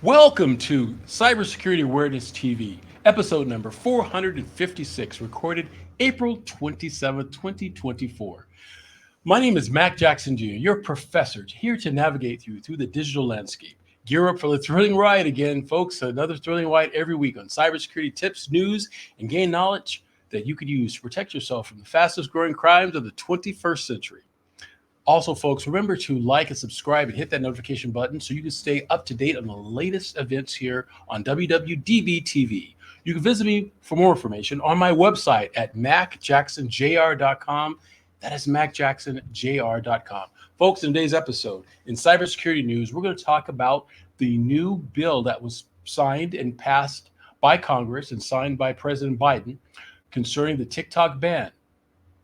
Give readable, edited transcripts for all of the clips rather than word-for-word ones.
Welcome to Cybersecurity Awareness TV, episode number 456, recorded April 27, 2024. My name is Mac Jackson Jr., your professor, here to navigate you through the digital landscape. Gear up for the thrilling ride again, folks. Another thrilling ride every week on cybersecurity tips, news, and gain knowledge that you could use to protect yourself from the fastest growing crimes of the 21st century. Also, folks, remember to like and subscribe and hit that notification button so you can stay up to date on the latest events here on WWDBTV. You can visit me for more information on my website at macjacksonjr.com. That is macjacksonjr.com. Folks, in today's episode, in cybersecurity news, we're going to talk about the new bill that was signed and passed by Congress and signed by President Biden concerning the TikTok ban.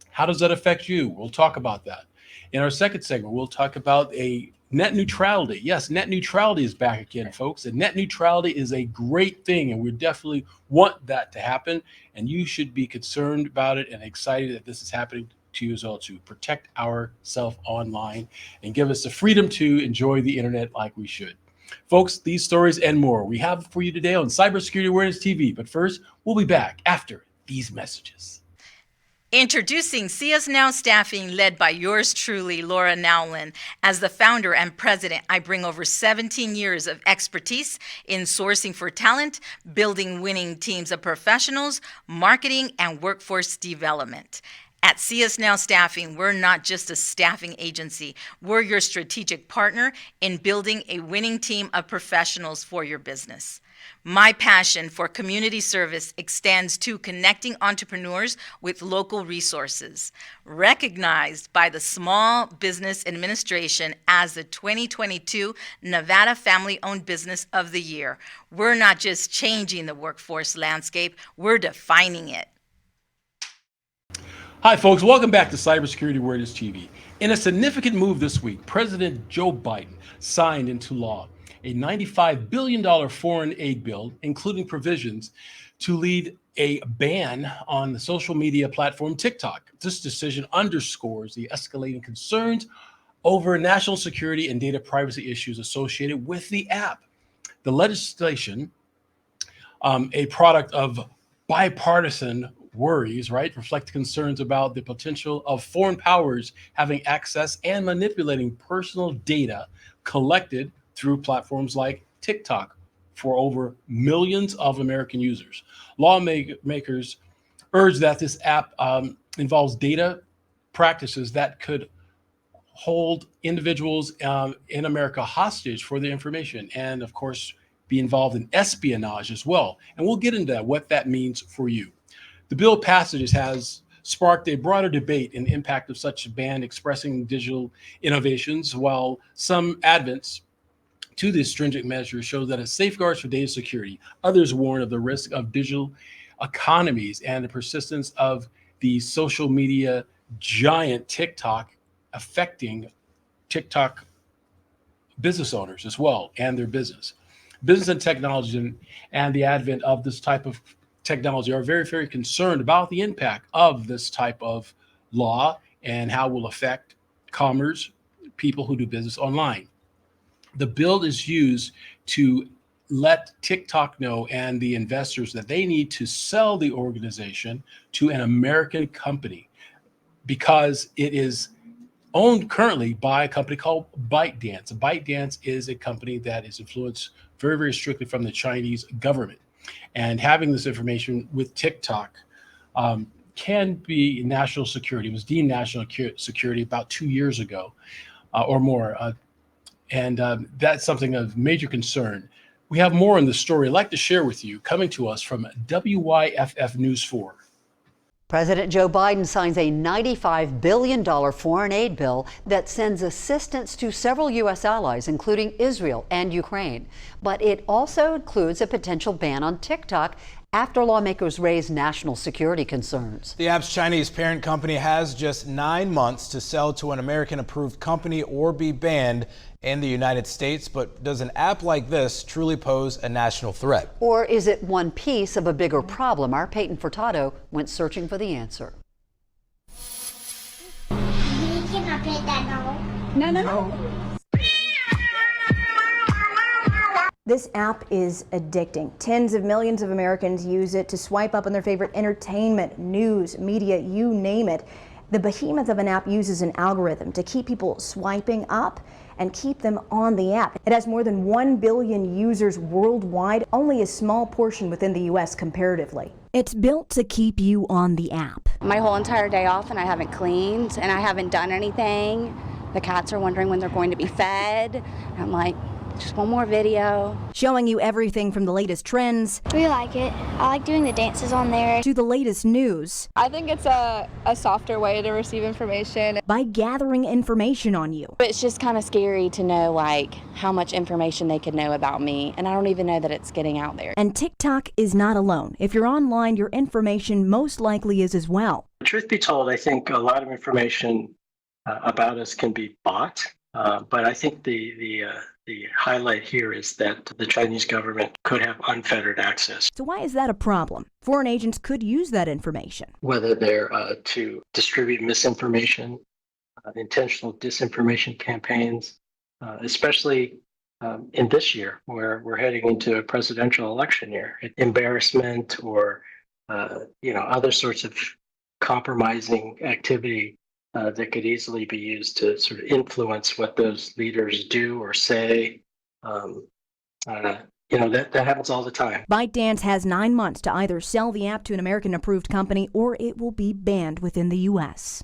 How does that affect you? We'll talk about that. In our second segment, we'll talk about a net neutrality. Yes, net neutrality is back again, folks. And net neutrality is a great thing, and we definitely want that to happen. And you should be concerned about it and excited that this is happening to you as well, to protect ourselves online and give us the freedom to enjoy the internet like we should. Folks, these stories and more we have for you today on Cybersecurity Awareness TV. But first, we'll be back after these messages. Introducing CS Now Staffing, led by yours truly, Laura Nowlin. As the founder and president, I bring over 17 years of expertise in sourcing for talent, building winning teams of professionals, marketing, and workforce development. At CS Now Staffing, we're not just a staffing agency. We're your strategic partner in building a winning team of professionals for your business. My passion for community service extends to connecting entrepreneurs with local resources. Recognized by the Small Business Administration as the 2022 Nevada Family-Owned Business of the Year, we're not just changing the workforce landscape, we're defining it. Hi, folks. Welcome back to Cybersecurity Awareness TV. In a significant move this week, President Joe Biden signed into law a $95 billion foreign aid bill, including provisions to lead a ban on the social media platform TikTok. This decision underscores the escalating concerns over national security and data privacy issues associated with the app. The legislation, a product of bipartisan worries, right, reflect concerns about the potential of foreign powers having access and manipulating personal data collected through platforms like TikTok for over millions of American users. Lawmakers urge that this app involves data practices that could hold individuals in America hostage for their information and, of course, be involved in espionage as well. And we'll get into what that means for you. The bill passage has sparked a broader debate in the impact of such a ban, expressing digital innovations, while some advocates to this stringent measure show that it safeguards for data security. Others warn of the risk of digital economies and the persistence of the social media giant TikTok affecting TikTok business owners as well and their business. Business and technology and the advent of this type of technology are very, very concerned about the impact of this type of law and how it will affect commerce, people who do business online. The bill is used to let TikTok know and the investors that they need to sell the organization to an American company because it is owned currently by a company called ByteDance. ByteDance is a company that is influenced very, very strictly from the Chinese government. And having this information with TikTok can be national security. It was deemed national security about 2 years ago or more. And that's something of major concern. We have more in the story I'd like to share with you coming to us from WYFF News 4. President Joe Biden signs a $95 billion foreign aid bill that sends assistance to several U.S. allies, including Israel and Ukraine. But it also includes a potential ban on TikTok after lawmakers raised national security concerns. The app's Chinese parent company has just 9 months to sell to an American-approved company or be banned in the United States. But does an app like this truly pose a national threat? Or is it one piece of a bigger problem? Our Peyton Furtado went searching for the answer. No. This app is addicting. Tens of millions of Americans use it to swipe up on their favorite entertainment, news, media, you name it. The behemoth of an app uses an algorithm to keep people swiping up and keep them on the app. It has more than 1 billion users worldwide, only a small portion within the U.S. comparatively. It's built to keep you on the app. My whole entire day off and I haven't cleaned and I haven't done anything. The cats are wondering when they're going to be fed. I'm like, just one more video. Showing you everything from the latest trends. We like it. I like doing the dances on there. To the latest news. I think it's a softer way to receive information. By gathering information on you. It's just kind of scary to know like how much information they could know about me, and I don't even know that it's getting out there. And TikTok is not alone. If you're online, your information most likely is as well. Truth be told, I think a lot of information about us can be bought, but I think the highlight here is that the Chinese government could have unfettered access. So why is that a problem? Foreign agents could use that information. Whether they're to distribute misinformation, intentional disinformation campaigns, especially in this year where we're heading into a presidential election year, embarrassment or other sorts of compromising activity that could easily be used to sort of influence what those leaders do or say. That happens all the time. ByteDance has 9 months to either sell the app to an American-approved company or it will be banned within the U.S.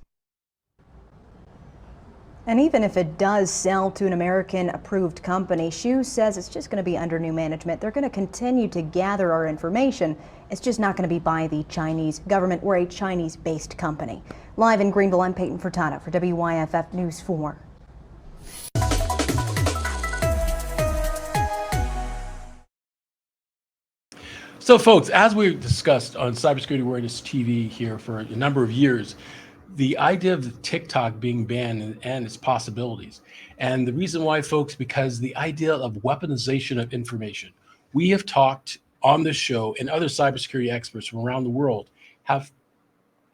And even if it does sell to an American-approved company, Xu says it's just going to be under new management. They're going to continue to gather our information. It's just not going to be by the Chinese government or a Chinese-based company. Live in Greenville, I'm Peyton Furtado for WYFF News 4. So, folks, as we discussed on Cybersecurity Awareness TV here for a number of years, the idea of TikTok being banned and its possibilities. And the reason why, folks, because the idea of weaponization of information. We have talked on this show, and other cybersecurity experts from around the world have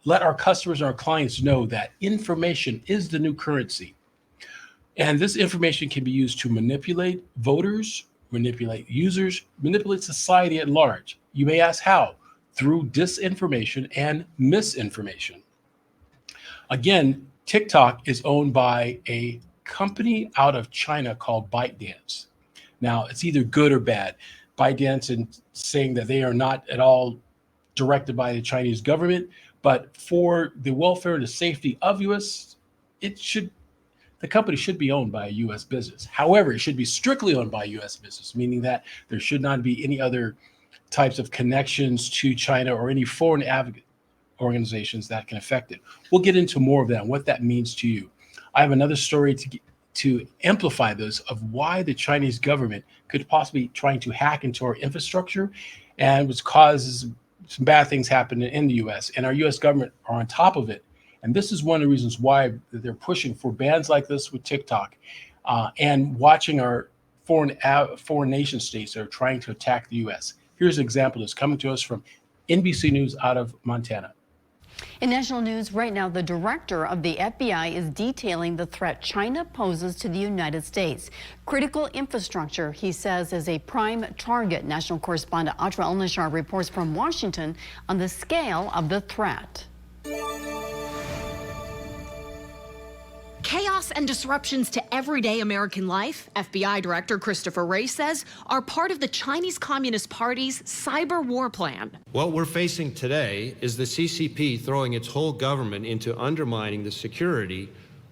let our customers and our clients know that information is the new currency. And this information can be used to manipulate voters, manipulate users, manipulate society at large. You may ask how? Through disinformation and misinformation. Again, TikTok is owned by a company out of China called ByteDance. Now, it's either good or bad. ByteDance in saying that they are not at all directed by the Chinese government, but for the welfare and the safety of US, the company should be owned by a US business. However, it should be strictly owned by a US business, meaning that there should not be any other types of connections to China or any foreign organizations that can affect it. We'll get into more of that and what that means to you. I have another story to amplify this of why the Chinese government could possibly trying to hack into our infrastructure and which causes some bad things happen in the US, and our US government are on top of it. And this is one of the reasons why they're pushing for bans like this with TikTok and watching our foreign nation states that are trying to attack the US. Here's an example that's coming to us from NBC News out of Montana. In national news right now, the director of the FBI is detailing the threat China poses to the United States. Critical infrastructure, he says, is a prime target. National correspondent Atra El-Nashar reports from Washington on the scale of the threat. Chaos and disruptions to everyday American life, FBI Director Christopher Wray says, are part of the Chinese Communist Party's cyber war plan. What we're facing today is the CCP throwing its whole government into undermining the security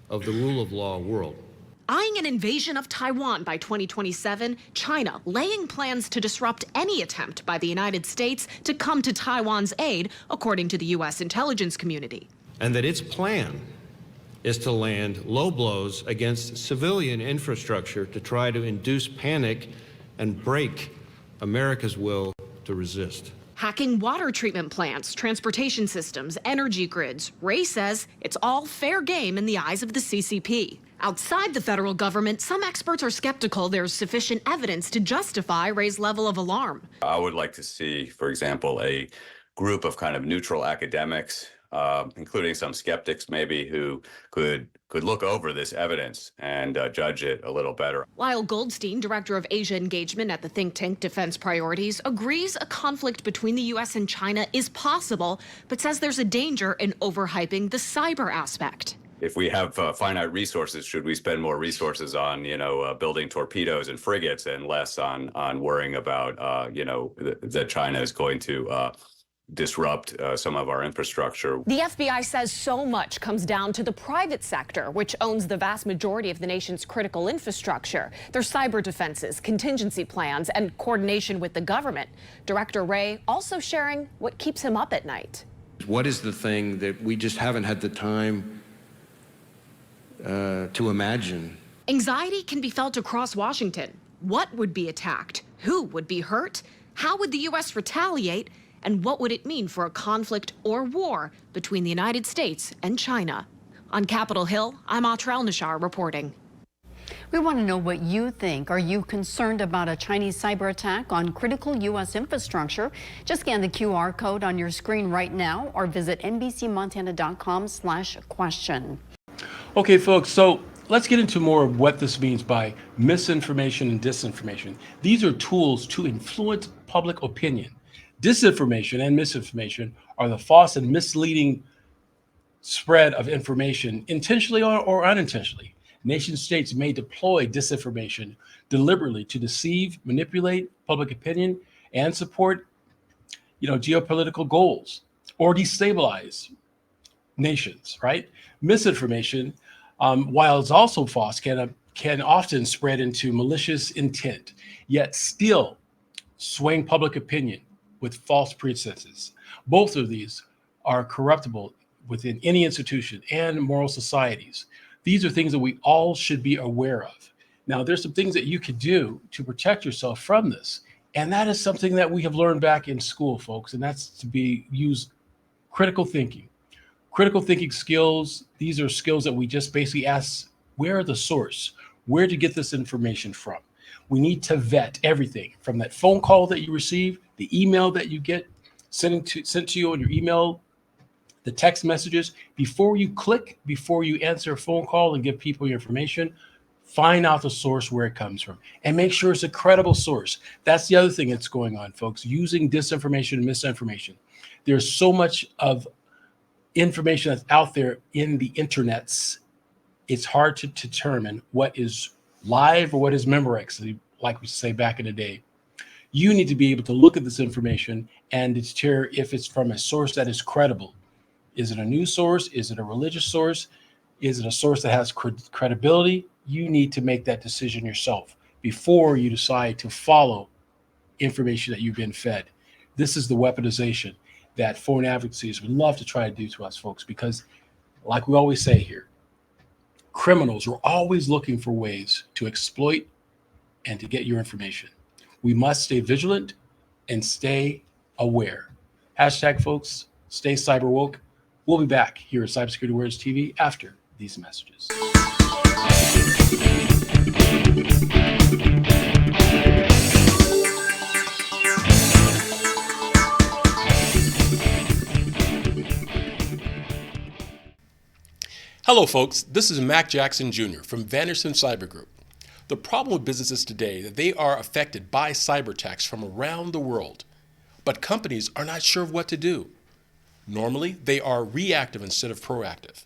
of the rule of law world. Eyeing an invasion of Taiwan by 2027, China laying plans to disrupt any attempt by the United States to come to Taiwan's aid, according to the U.S. intelligence community. And that its plan is to land low blows against civilian infrastructure to try to induce panic and break America's will to resist. hacking water treatment plants, transportation systems, energy grids. Ray says it's all fair game in the eyes of the CCP. Outside the federal government, some experts are skeptical there's sufficient evidence to justify Ray's level of alarm. I would like to see, for example, a group of kind of neutral academics, including some skeptics maybe, who could look over this evidence and judge it a little better. Lyle Goldstein, director of Asia engagement at the think tank Defense Priorities, agrees a conflict between the U.S. and China is possible, but says there's a danger in overhyping the cyber aspect. If we have finite resources, should we spend more resources on, building torpedoes and frigates and less on worrying about, that China is going to disrupt some of our infrastructure? The FBI says so much comes down to the private sector, which owns the vast majority of the nation's critical infrastructure. Their cyber defenses, contingency plans, and coordination with the government. Director Ray also sharing what keeps him up at night. What is the thing that we just haven't had the time to imagine? Anxiety can be felt across Washington. What would be attacked? Who would be hurt? How would the U.S. retaliate? And what would it mean for a conflict or war between the United States and China? On Capitol Hill, I'm Atra El-Nashar reporting. We want to know what you think. Are you concerned about a Chinese cyber attack on critical U.S. infrastructure? Just scan the QR code on your screen right now or visit NBCMontana.com/question. Okay, folks, so let's get into more of what this means by misinformation and disinformation. These are tools to influence public opinion. Disinformation and misinformation are the false and misleading spread of information, intentionally or unintentionally. Nation states may deploy disinformation deliberately to deceive, manipulate public opinion, and support, geopolitical goals or destabilize nations, right? Misinformation, while it's also false, can often spread into malicious intent, yet still swaying public opinion with false pretenses. Both of these are corruptible within any institution and moral societies. These are things that we all should be aware of. Now, there's some things that you could do to protect yourself from this, and that is something that we have learned back in school, folks, and that's to use critical thinking. Critical thinking skills, these are skills that we just basically ask, where are the source? Where to get this information from? We need to vet everything from that phone call that you receive, the email that you get sent to you on your email, the text messages. Before you click, before you answer a phone call and give people your information, find out the source where it comes from and make sure it's a credible source. That's the other thing that's going on, folks, using disinformation and misinformation. There's so much of information that's out there in the internets. It's hard to determine what is live or what is Memorex, like we say back in the day. You need to be able to look at this information and deter if it's from a source that is credible. Is it a news source? Is it a religious source? Is it a source that has credibility? You need to make that decision yourself before you decide to follow information that you've been fed. This is the weaponization that foreign advocacies would love to try to do to us, folks, because like we always say here, criminals are always looking for ways to exploit and to get your information. We must stay vigilant and stay aware. Hashtag, folks, stay cyber woke. We'll be back here at Cybersecurity Awareness TV after these messages. Hello, folks. This is Mac Jackson Jr. from Vanderson Cyber Group. The problem with businesses today is that they are affected by cyber attacks from around the world, but companies are not sure of what to do. Normally, they are reactive instead of proactive.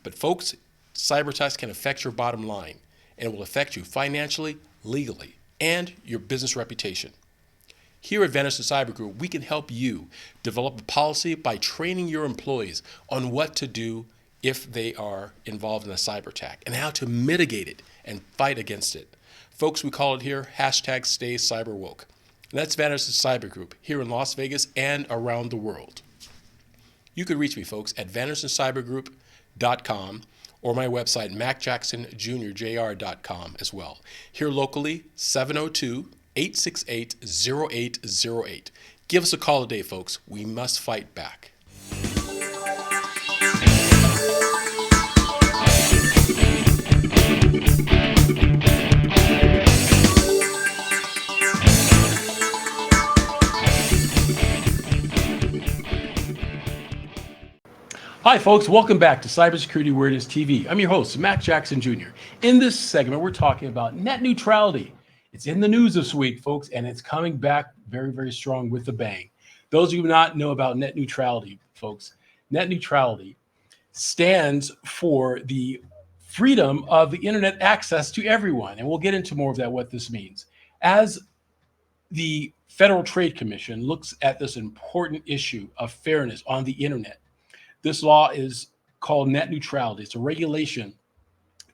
But folks, cyber attacks can affect your bottom line and will affect you financially, legally, and your business reputation. Here at Vanderson Cyber Group, we can help you develop a policy by training your employees on what to do if they are involved in a cyber attack and how to mitigate it and fight against it. Folks, we call it here hashtag Stay Cyber Woke. And that's Vanderson Cyber Group here in Las Vegas and around the world. You can reach me, folks, at VandersonCyberGroup.com or my website, MacJacksonJr.com as well. Here locally, 702-868-0808. Give us a call today, folks. We must fight back. Hi, folks. Welcome back to Cybersecurity Awareness TV. I'm your host, Mac Jackson Jr. In this segment, we're talking about net neutrality. It's in the news this week, folks, and it's coming back very, very strong with a bang. Those of you who do not know about net neutrality, folks, net neutrality stands for the freedom of the internet access to everyone. And we'll get into more of that, what this means. As the Federal Trade Commission looks at this important issue of fairness on the internet, this law is called net neutrality. It's a regulation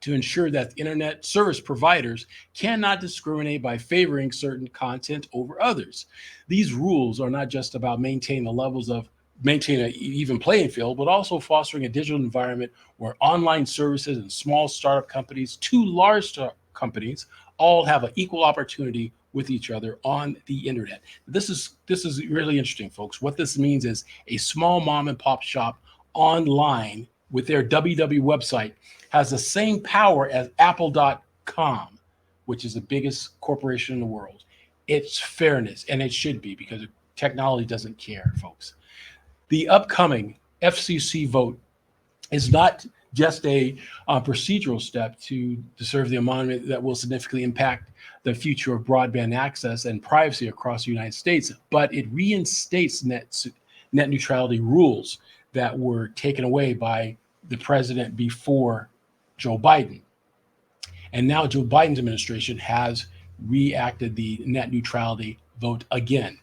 to ensure that internet service providers cannot discriminate by favoring certain content over others. These rules are not just about maintaining an even playing field, but also fostering a digital environment where online services and small startup companies to large companies all have an equal opportunity with each other on the internet. This is really interesting, folks. What this means is a small mom and pop shop online with their www website has the same power as Apple.com, which is the biggest corporation in the world. It's fairness, and it should be, because technology doesn't care, folks. The upcoming FCC vote is not just a procedural step to serve the amendment that will significantly impact the future of broadband access and privacy across the United States, but it reinstates net neutrality rules that were taken away by the president before Joe Biden. And now Joe Biden's administration has reacted the net neutrality vote again.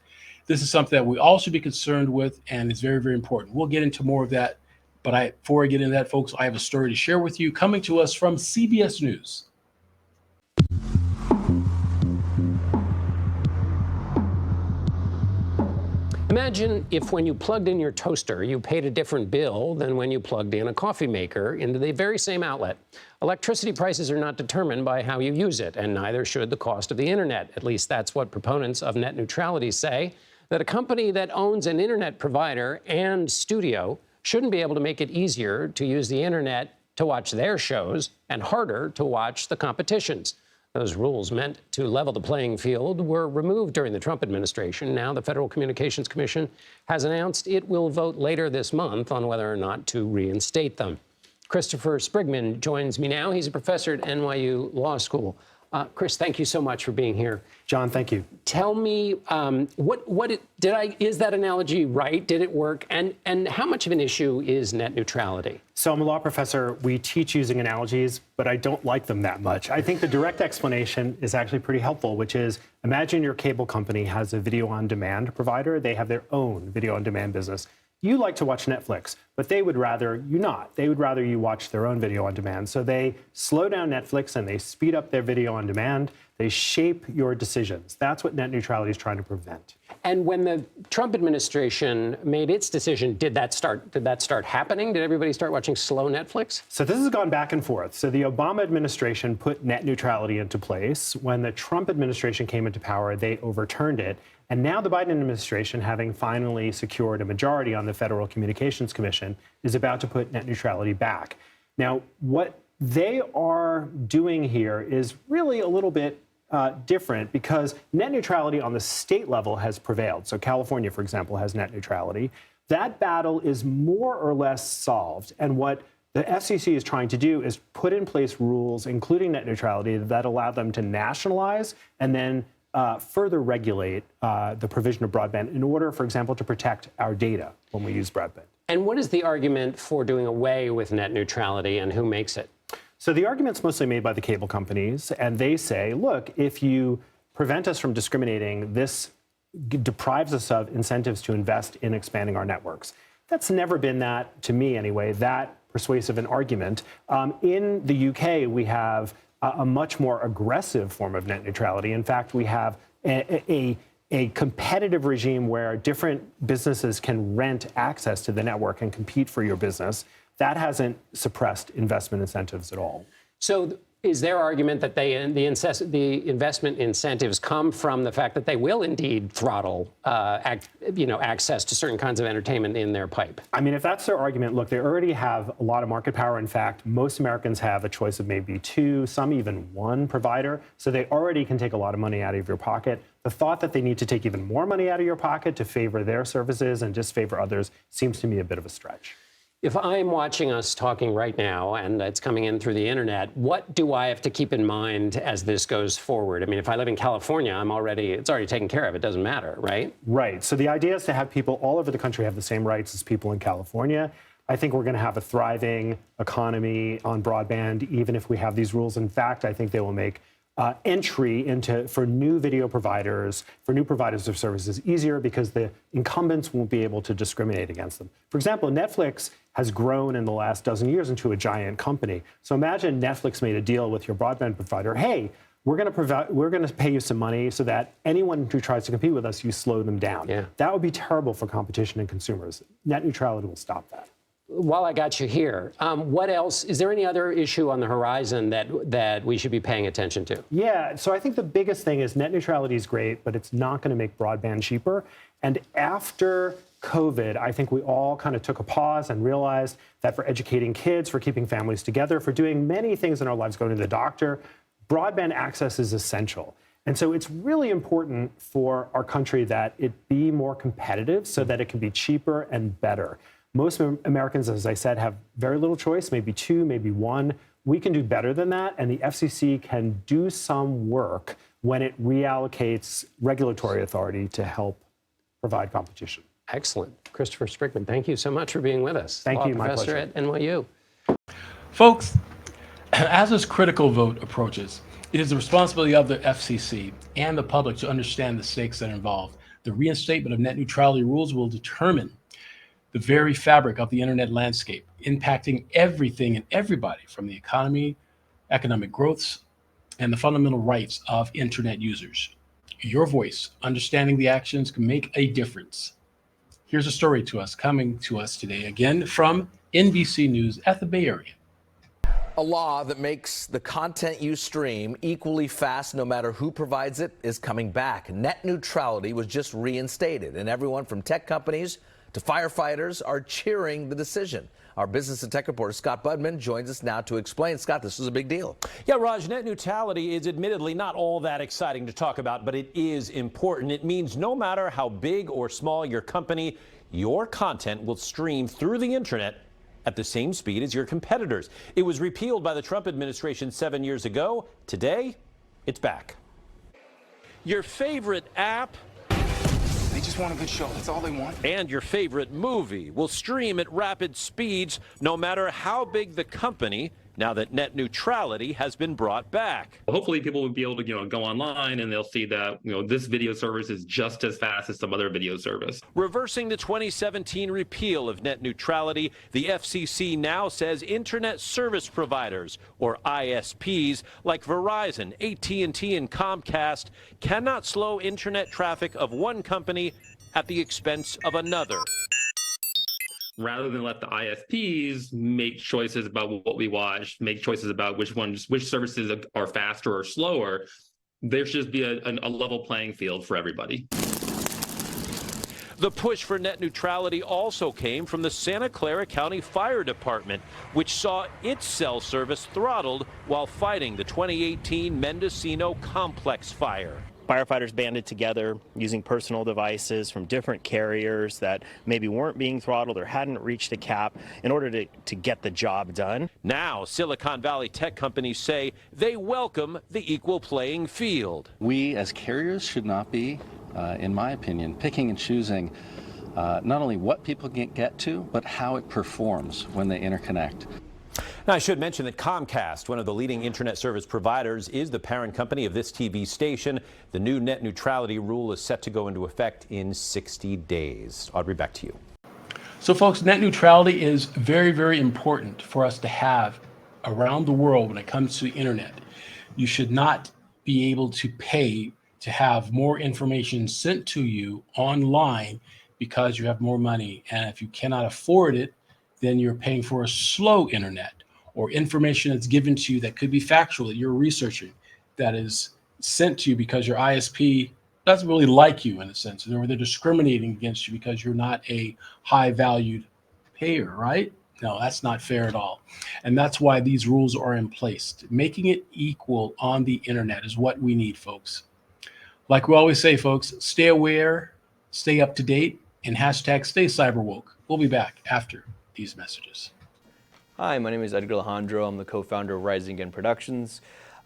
This is something that we all should be concerned with, and it's very, very important. We'll get into more of that. But before I get into that, folks, I have a story to share with you coming to us from CBS News. Imagine if when you plugged in your toaster, you paid a different bill than when you plugged in a coffee maker into the very same outlet. Electricity prices are not determined by how you use it, and neither should the cost of the internet. At least that's what proponents of net neutrality say, that a company that owns an internet provider and studio shouldn't be able to make it easier to use the internet to watch their shows and harder to watch the competition's. Those rules meant to level the playing field were removed during the Trump administration. Now the Federal Communications Commission has announced it will vote later this month on whether or not to reinstate them. Christopher Sprigman joins me now. He's a professor at NYU Law School. Chris, thank you so much for being here. John, thank you. Tell me, is that analogy right? Did it work? And how much of an issue is net neutrality? So I'm a law professor. We teach using analogies, but I don't like them that much. I think the direct explanation is actually pretty helpful, which is imagine your cable company has a video on demand provider. They have their own video on demand business. You like to watch Netflix, but they would rather you not. They would rather you watch their own video on demand. So they slow down Netflix and they speed up their video on demand. They shape your decisions. That's what net neutrality is trying to prevent. And when the Trump administration made its decision, did that start happening? Did everybody start watching slow Netflix? So this has gone back and forth. So the Obama administration put net neutrality into place. When the Trump administration came into power, they overturned it. And now the Biden administration, having finally secured a majority on the Federal Communications Commission, is about to put net neutrality back. Now, what they are doing here is really a little bit different, because net neutrality on the state level has prevailed. So California, for example, has net neutrality. That battle is more or less solved. And what the FCC is trying to do is put in place rules, including net neutrality, that allow them to nationalize and then further regulate the provision of broadband in order, for example, to protect our data when we use broadband. And what is the argument for doing away with net neutrality, and who makes it? So the argument's mostly made by the cable companies, and they say, look, if you prevent us from discriminating, this deprives us of incentives to invest in expanding our networks. That's never been that, to me anyway, that persuasive an argument. In the UK, we have a much more aggressive form of net neutrality. In fact, we have a competitive regime where different businesses can rent access to the network and compete for your business. That hasn't suppressed investment incentives at all. So Is their argument that the investment incentives come from the fact that they will indeed throttle, access to certain kinds of entertainment in their pipe? I mean, if that's their argument, look, they already have a lot of market power. In fact, most Americans have a choice of maybe two, some even one provider. So they already can take a lot of money out of your pocket. The thought that they need to take even more money out of your pocket to favor their services and disfavor others seems to me a bit of a stretch. If I'm watching us talking right now and it's coming in through the internet, what do I have to keep in mind as this goes forward? I mean, if I live in California, it's already taken care of. It doesn't matter, right? Right. So the idea is to have people all over the country have the same rights as people in California. I think we're going to have a thriving economy on broadband, even if we have these rules. In fact, I think they will make entry for new video providers, for new providers of services easier because the incumbents won't be able to discriminate against them. For example, Netflix has grown in the last dozen years into a giant company. So imagine Netflix made a deal with your broadband provider. Hey, we're going to pay you some money so that anyone who tries to compete with us, you slow them down. Yeah. That would be terrible for competition and consumers. Net neutrality will stop that. While I got you here, what else? Is there any other issue on the horizon that we should be paying attention to? Yeah, so I think the biggest thing is net neutrality is great, but it's not going to make broadband cheaper. And after COVID, I think we all kind of took a pause and realized that for educating kids, for keeping families together, for doing many things in our lives, going to the doctor, broadband access is essential. And so it's really important for our country that it be more competitive so that it can be cheaper and better. Most Americans, as I said, have very little choice, maybe two, maybe one. We can do better than that, and the FCC can do some work when it reallocates regulatory authority to help provide competition. Excellent. Christopher Sprickman, thank you so much for being with us. Thank you, my Professor pleasure. at NYU. Folks, as this critical vote approaches, it is the responsibility of the FCC and the public to understand the stakes that are involved. The reinstatement of net neutrality rules will determine the very fabric of the internet landscape, impacting everything and everybody from the economy, economic growths, and the fundamental rights of internet users. Your voice, understanding the actions can make a difference. Here's a story coming to us today, again from NBC News at the Bay Area. A law that makes the content you stream equally fast no matter who provides it is coming back. Net neutrality was just reinstated, and everyone from tech companies to firefighters are cheering the decision. Our business and tech reporter Scott Budman joins us now to explain. Scott, this is a big deal. Yeah, Raj, net neutrality is admittedly not all that exciting to talk about, but it is important. It means no matter how big or small your company, your content will stream through the internet at the same speed as your competitors. It was repealed by the Trump administration 7 years ago. Today, it's back. Your favorite app, they just want a good show. That's all they want. and your favorite movie will stream at rapid speeds no matter how big the company, now that net neutrality has been brought back. Hopefully people will be able to, go online and they'll see that, this video service is just as fast as some other video service. Reversing the 2017 repeal of net neutrality, the FCC now says internet service providers, or ISPs, like Verizon, AT&T, and Comcast, cannot slow internet traffic of one company at the expense of another. Rather than let the ISPs make choices about what we watch, make choices about which services are faster or slower, there should be a level playing field for everybody. The push for net neutrality also came from the Santa Clara County Fire Department, which saw its cell service throttled while fighting the 2018 Mendocino complex fire. Firefighters banded together using personal devices from different carriers that maybe weren't being throttled or hadn't reached a cap in order to get the job done. Now, Silicon Valley tech companies say they welcome the equal playing field. We as carriers should not be, in my opinion, picking and choosing not only what people can get to, but how it performs when they interconnect. Now, I should mention that Comcast, one of the leading internet service providers, is the parent company of this TV station. The new net neutrality rule is set to go into effect in 60 days. Audrey, back to you. So, folks, net neutrality is very, very important for us to have around the world when it comes to the internet. You should not be able to pay to have more information sent to you online because you have more money. And if you cannot afford it, then you're paying for a slow internet or information that's given to you that could be factual that you're researching, that is sent to you because your ISP doesn't really like you in a sense, or they're discriminating against you because you're not a high valued payer, right? No, that's not fair at all. And that's why these rules are in place. Making it equal on the internet is what we need, folks. Like we always say, folks, stay aware, stay up to date, and hashtag stay cyberwoke. We'll be back after these messages. Hi, my name is Edgar Alejandro. I'm the co-founder of Rising Again Productions.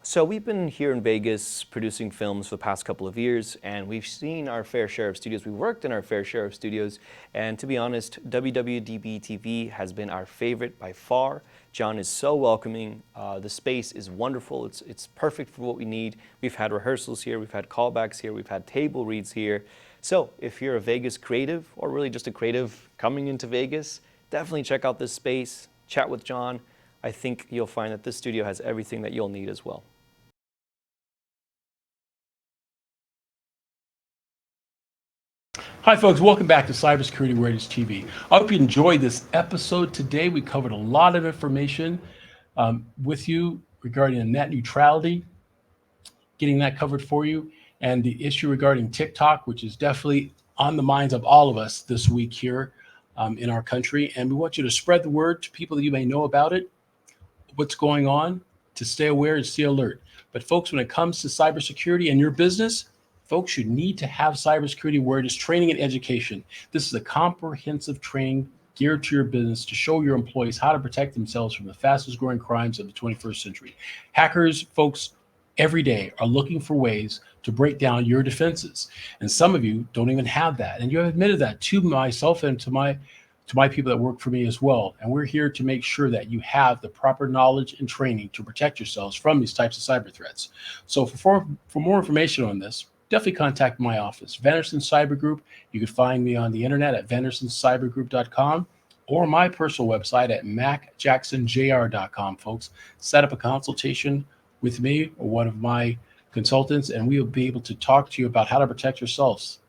So we've been here in Vegas producing films for the past couple of years, and we've seen our fair share of studios. We've worked in our fair share of studios, and to be honest, WWDBTV has been our favorite by far. John is so welcoming. The space is wonderful. It's perfect for what we need. We've had rehearsals here, we've had callbacks here, we've had table reads here. So if you're a Vegas creative, or really just a creative coming into Vegas, definitely check out this space, chat with John. I think you'll find that this studio has everything that you'll need as well. Hi folks, welcome back to Cybersecurity Awareness TV. I hope you enjoyed this episode today. We covered a lot of information with you regarding net neutrality, getting that covered for you, and the issue regarding TikTok, which is definitely on the minds of all of us this week here in our country. And we want you to spread the word to people that you may know about it, what's going on, to stay aware and stay alert. But folks, when it comes to cybersecurity and your business, folks, you need to have cybersecurity awareness training and education. This is a comprehensive training geared to your business to show your employees how to protect themselves from the fastest growing crimes of the 21st century. Hackers, folks, every day are looking for ways to break down your defenses. And some of you don't even have that. And you have admitted that to myself and to my people that work for me as well. And we're here to make sure that you have the proper knowledge and training to protect yourselves from these types of cyber threats. So for more information on this, definitely contact my office, Vanderson Cyber Group. You can find me on the internet at VandersonCyberGroup.com or my personal website at MacJacksonJR.com, folks. Set up a consultation with me or one of my consultants, and we will be able to talk to you about how to protect yourselves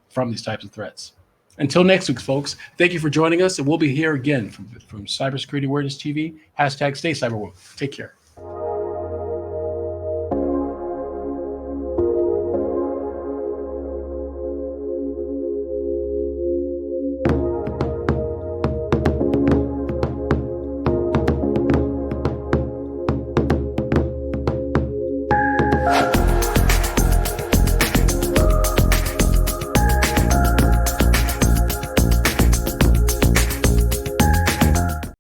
from these types of threats. Until next week, folks, thank you for joining us, and we'll be here again from Cybersecurity Awareness TV. Hashtag stay cyberwoke. Take care. you